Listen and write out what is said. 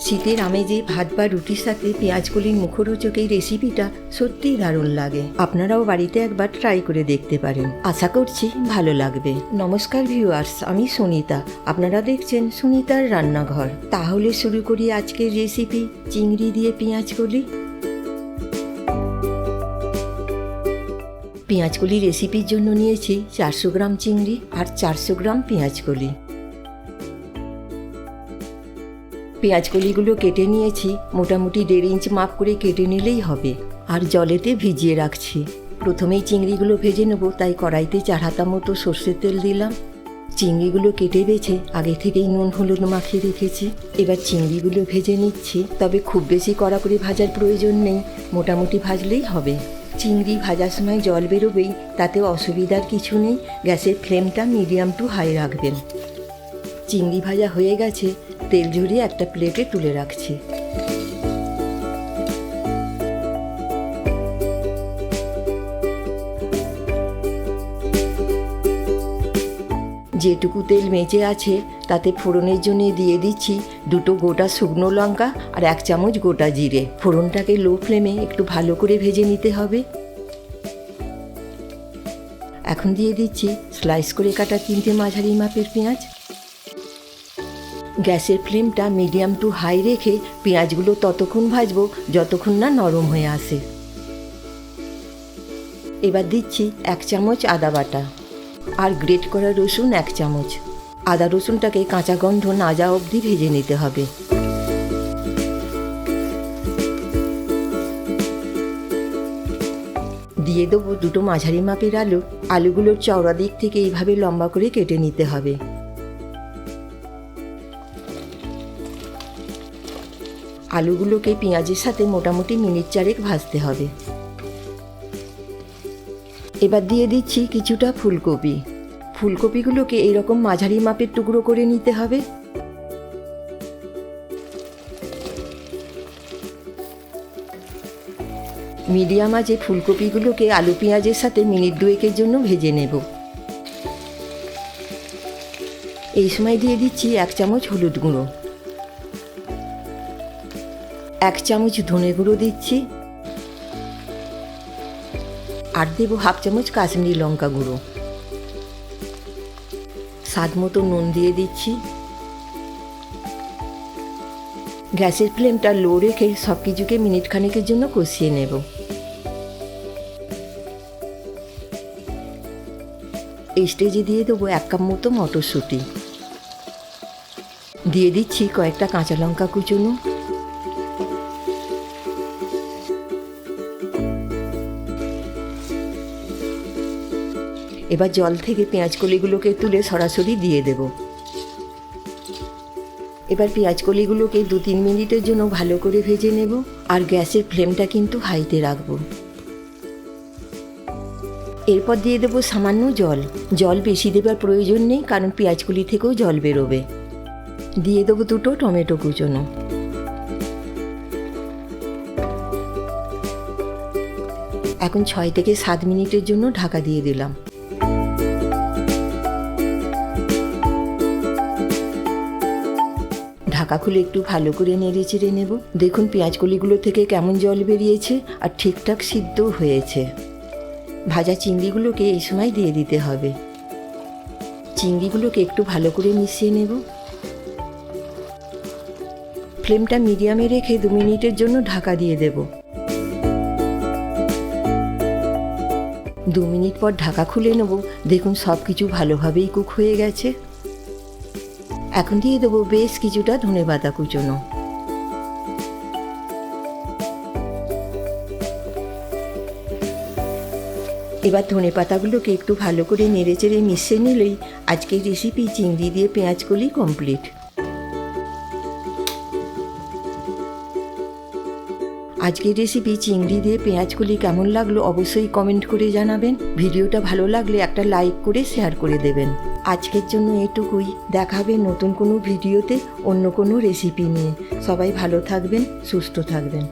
শীতের আমেজে ভাত বা রুটির সাথে পেঁয়াজকলির মুখরোচক এই রেসিপিটা সত্যিই দারুণ লাগে। আপনারাও বাড়িতে একবার ট্রাই করে দেখতে পারেন, আশা করছি ভালো লাগবে। নমস্কার ভিউয়ার্স, আমি সুনিতা, আপনারা দেখছেন সুনিতার রান্নাঘর। তাহলে শুরু করি আজকের রেসিপি, চিংড়ি দিয়ে পেঁয়াজকলি। পেঁয়াজকলি রেসিপির জন্য নিয়েছি 400 গ্রাম চিংড়ি আর 400 গ্রাম পেঁয়াজকলি। পেঁয়াজকলিগুলো কেটে নিয়েছি, মোটামুটি 1.5 ইঞ্চ মাপ করে কেটে নিলেই হবে। আর জলেতে ভিজিয়ে রাখছি। প্রথমেই চিংড়িগুলো ভেজে নেব, তাই কড়াইতে 4 হাতা মতো সর্ষের তেল দিলাম। চিংড়িগুলো কেটে বেছে আগে থেকেই নুন হলুদ মাখিয়ে রেখেছি। এবার চিংড়িগুলো ভেজে নিচ্ছি, তবে খুব বেশি কড়া করে ভাজার প্রয়োজন নেই, মোটামুটি ভাজলেই হবে। চিংড়ি ভাজার সময় জল বেরোবেই, তাতে অসুবিধার কিছু নেই। গ্যাসের ফ্লেমটা মিডিয়াম টু হাই রাখবেন। চিংড়ি ভাজা হয়ে গেছে, তেল ঝরিয়ে একটা প্লেটে তুলে রাখছি। যেটুকু তেল বেঁচে আছে তাতে ফোড়নের জন্য দিয়ে দিচ্ছি 2টো গোটা শুকনো লঙ্কা আর 1 চামচ গোটা জিরে। ফোড়নটাকে লো ফ্লেমে একটু ভালো করে ভেজে নিতে হবে। এখন দিয়ে দিচ্ছি স্লাইস করে কাটা 3টে মাঝারি মাপের পেঁয়াজ। গ্যাসের ফ্লেমটা মিডিয়াম টু হাই রেখে পেঁয়াজগুলো ততক্ষণ ভাজবো যতক্ষণ না নরম হয়ে আসে। এবার দিচ্ছি 1 চামচ আদা বাটা আর গ্রেট করা রসুন 1 চামচ। আদা রসুনটাকে কাঁচা গন্ধ না যাওয়া অবধি ভেজে নিতে হবে। দিয়ে দেবো 2টো মাঝারি মাপের আলু। আলুগুলোর চওড়া দিক থেকে এইভাবে লম্বা করে কেটে নিতে হবে। আলুগুলোকে পেঁয়াজের সাথে মোটামুটি মিনিট 4 ভাজতে হবে। এবার দিয়ে দিচ্ছি কিছুটা ফুলকপি। ফুলকপিগুলোকে এইরকম মাঝারি মাপের টুকরো করে নিতে হবে। মিডিয়াম আঁচে ফুলকপিগুলোকে আলু পেঁয়াজের সাথে মিনিট 2 জন্য ভেজে নেব। এই সময় দিয়ে দিচ্ছি 1 চামচ হলুদ গুঁড়ো, 1 চামচ ধনে গুঁড়ো দিচ্ছি, আর দেব 1/2 চামচ কাশ্মীরি লঙ্কা গুঁড়ো। স্বাদ মতো নুন দিয়ে দিচ্ছি। গ্যাসের ফ্লেমটা লো রেখে সব কিছুকে মিনিট খানেকের জন্য কষিয়ে নেব। এই স্টেজে দিয়ে দেবো 1 কাপ মতো মটরশুঁটি। দিয়ে দিচ্ছি কয়েকটা কাঁচা লঙ্কা কুচোনো। এবার জল থেকে পেঁয়াজকলিগুলোকে তুলে সরাসরি দিয়ে দেব। এবার পেঁয়াজকলিগুলোকে 2-3 মিনিটের জন্য ভালো করে ভেজে নেব। আর গ্যাসের ফ্লেমটা কিন্তু হাইতে রাখব। এরপর দিয়ে দেবো সামান্য জল। জল বেশি দেবার প্রয়োজন নেই, কারণ পেঁয়াজকলি থেকেও জল বেরোবে। দিয়ে দেবো 2টো টমেটো কুচোনো। এখন 6 থেকে 7 মিনিটের জন্য ঢাকা দিয়ে দিলাম। ঢাকা খুলে একটু ভালো করে নেড়ে চেড়ে নেব। দেখুন পেঁয়াজকলিগুলো থেকে কেমন জল বেরিয়েছে আর ঠিকঠাক সিদ্ধ হয়েছে। ভাজা চিংড়িগুলোকে এই সময় দিয়ে দিতে হবে। চিংড়িগুলোকে একটু ভালো করে মিশিয়ে নেব। ফ্লেমটা মিডিয়ামে রেখে 2 মিনিটের জন্য ঢাকা দিয়ে দেব। 2 মিনিট পর ঢাকা খুলে নেব। দেখুন সব কিছু ভালোভাবেই কুক হয়ে গেছে। এখন দিয়ে দেবো বেশ কিছুটা ধনেপাতা কুচোনো। এবার ধনেপাতাগুলোকে একটু ভালো করে নেড়ে চেড়ে মিশিয়ে নিলেই আজকের রেসিপি চিংড়ি দিয়ে পেঁয়াজকলি কমপ্লিট। আজকের রেসিপি চিংড়ি দিয়ে পেঁয়াজকলি কেমন লাগলো অবশ্যই কমেন্ট করে জানাবেন। ভিডিওটা ভালো লাগলে একটা লাইক করে শেয়ার করে দেবেন। আজকের জন্য এটুকুই। দেখা হবে নতুন কোনো ভিডিওতে অন্য কোনো রেসিপি নিয়ে। সবাই ভালো থাকবেন, সুস্থ থাকবেন।